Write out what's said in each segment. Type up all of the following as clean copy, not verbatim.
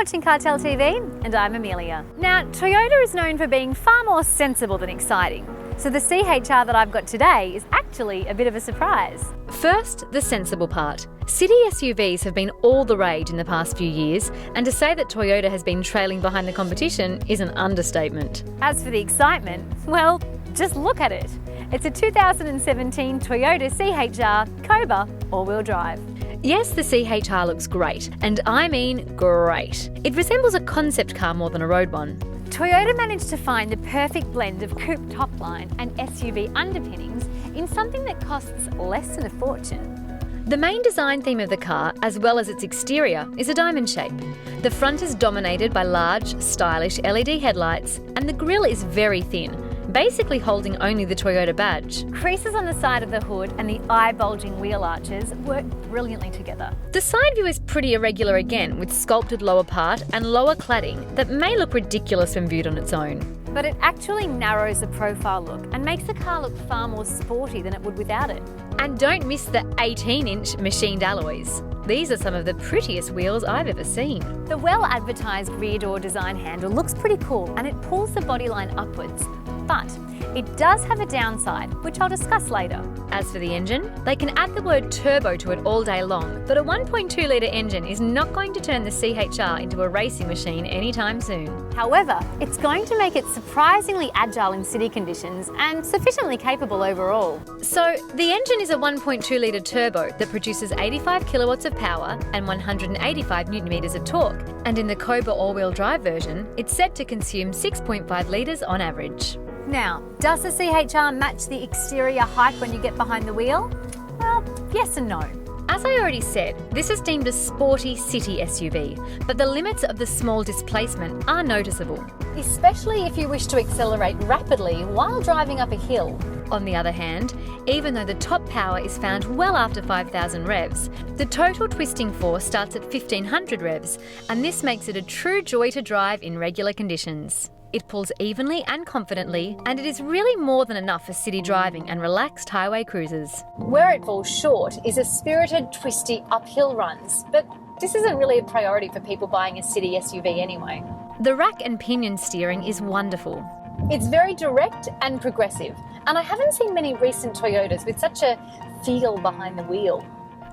watching Cartel TV and I'm Amelia. Now, Toyota is known for being far more sensible than exciting. So the CHR that I've got today is actually a bit of a surprise. First, the sensible part. City SUVs have been all the rage in the past few years, and to say that Toyota has been trailing behind the competition is an understatement. As for the excitement, well, just look at it. It's a 2017 Toyota CHR Koba all-wheel drive. Yes, the CHR looks great, and I mean great. It resembles a concept car more than a road one. Toyota managed to find the perfect blend of coupe top line and SUV underpinnings in something that costs less than a fortune. The main design theme of the car, as well as its exterior, is a diamond shape. The front is dominated by large, stylish LED headlights, and the grille is very thin, basically holding only the Toyota badge. Creases on the side of the hood and the eye-bulging wheel arches work brilliantly together. The side view is pretty irregular again, with sculpted lower part and lower cladding that may look ridiculous when viewed on its own. But it actually narrows the profile look and makes the car look far more sporty than it would without it. And don't miss the 18-inch machined alloys. These are some of the prettiest wheels I've ever seen. The well-advertised rear door design handle looks pretty cool and it pulls the bodyline upwards. But it does have a downside, which I'll discuss later. As for the engine, they can add the word turbo to it all day long, but a 1.2 litre engine is not going to turn the CHR into a racing machine anytime soon. However, it's going to make it surprisingly agile in city conditions and sufficiently capable overall. So, the engine is a 1.2 litre turbo that produces 85 kilowatts of power and 185 newton metres of torque, and in the Koba all-wheel drive version, it's said to consume 6.5 litres on average. Now, does the CHR match the exterior hype when you get behind the wheel? Well, yes and no. As I already said, this is deemed a sporty city SUV, but the limits of the small displacement are noticeable. Especially if you wish to accelerate rapidly while driving up a hill. On the other hand, even though the top power is found well after 5,000 revs, the total twisting force starts at 1,500 revs, and this makes it a true joy to drive in regular conditions. It pulls evenly and confidently, and it is really more than enough for city driving and relaxed highway cruises. Where it falls short is a spirited, twisty uphill runs, but this isn't really a priority for people buying a city SUV anyway. The rack and pinion steering is wonderful. It's very direct and progressive, and I haven't seen many recent Toyotas with such a feel behind the wheel.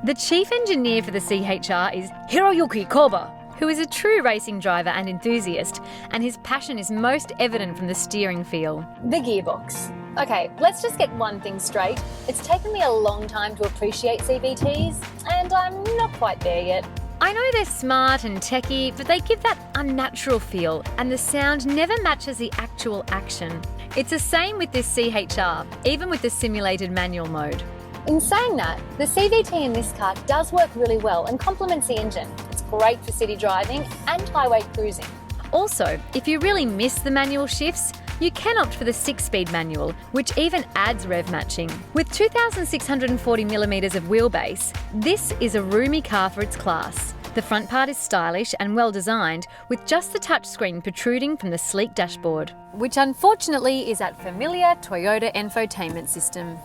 The chief engineer for the CHR is Hiroyuki Koba, who is a true racing driver and enthusiast, and his passion is most evident from the steering feel. The gearbox. Okay, let's just get one thing straight. It's taken me a long time to appreciate CVTs, and I'm not quite there yet. I know they're smart and techy, but they give that unnatural feel, and the sound never matches the actual action. It's the same with this CHR, even with the simulated manual mode. In saying that, the CVT in this car does work really well and complements the engine. It's great for city driving and highway cruising. Also, if you really miss the manual shifts, you can opt for the 6-speed manual, which even adds rev matching. With 2,640mm of wheelbase, this is a roomy car for its class. The front part is stylish and well designed, with just the touchscreen protruding from the sleek dashboard. Which unfortunately is that familiar Toyota infotainment system.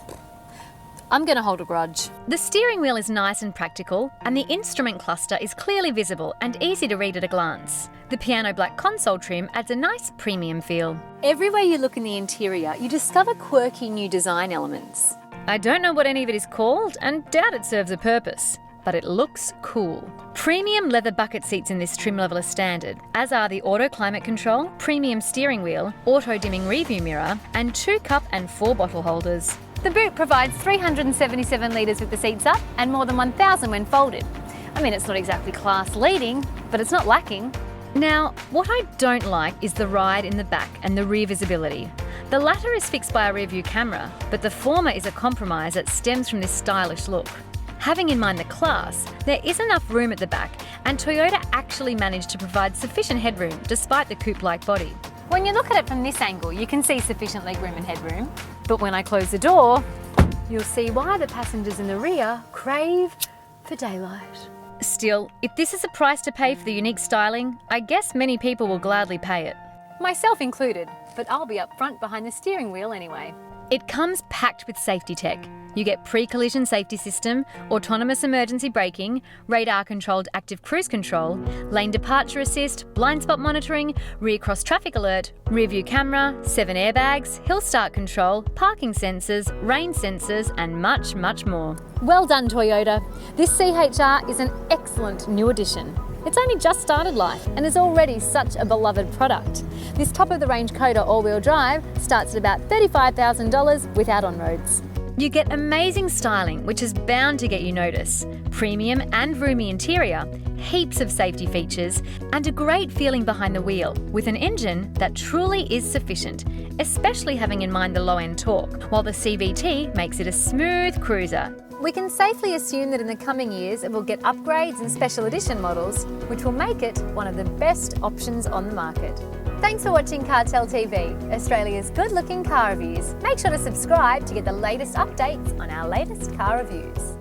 I'm going to hold a grudge. The steering wheel is nice and practical, and the instrument cluster is clearly visible and easy to read at a glance. The piano black console trim adds a nice premium feel. Everywhere you look in the interior, you discover quirky new design elements. I don't know what any of it is called and doubt it serves a purpose, but it looks cool. Premium leather bucket seats in this trim level are standard, as are the auto climate control, premium steering wheel, auto dimming rearview mirror, and 2-cup and 4-bottle holders. The boot provides 377 litres with the seats up and more than 1,000 when folded. I mean, it's not exactly class leading, but it's not lacking. Now, what I don't like is the ride in the back and the rear visibility. The latter is fixed by a rear view camera, but the former is a compromise that stems from this stylish look. Having in mind the class, there is enough room at the back, and Toyota actually managed to provide sufficient headroom despite the coupe-like body. When you look at it from this angle, you can see sufficient legroom and headroom. But when I close the door, you'll see why the passengers in the rear crave for daylight. Still, if this is a price to pay for the unique styling, I guess many people will gladly pay it. Myself included, but I'll be up front behind the steering wheel anyway. It comes packed with safety tech. You get pre-collision safety system, autonomous emergency braking, radar-controlled active cruise control, lane departure assist, blind spot monitoring, rear cross traffic alert, rear view camera, 7 airbags, hill start control, parking sensors, rain sensors, and much, much more. Well done, Toyota. This CHR is an excellent new addition. It's only just started life and is already such a beloved product. This top-of-the-range Koba all-wheel drive starts at about $35,000 without on-roads. You get amazing styling, which is bound to get you notice, premium and roomy interior, heaps of safety features, and a great feeling behind the wheel, with an engine that truly is sufficient, especially having in mind the low-end torque, while the CVT makes it a smooth cruiser. We can safely assume that in the coming years it will get upgrades and special edition models, which will make it one of the best options on the market. Thanks for watching CarTell TV, Australia's good-looking car reviews. Make sure to subscribe to get the latest updates on our latest car reviews.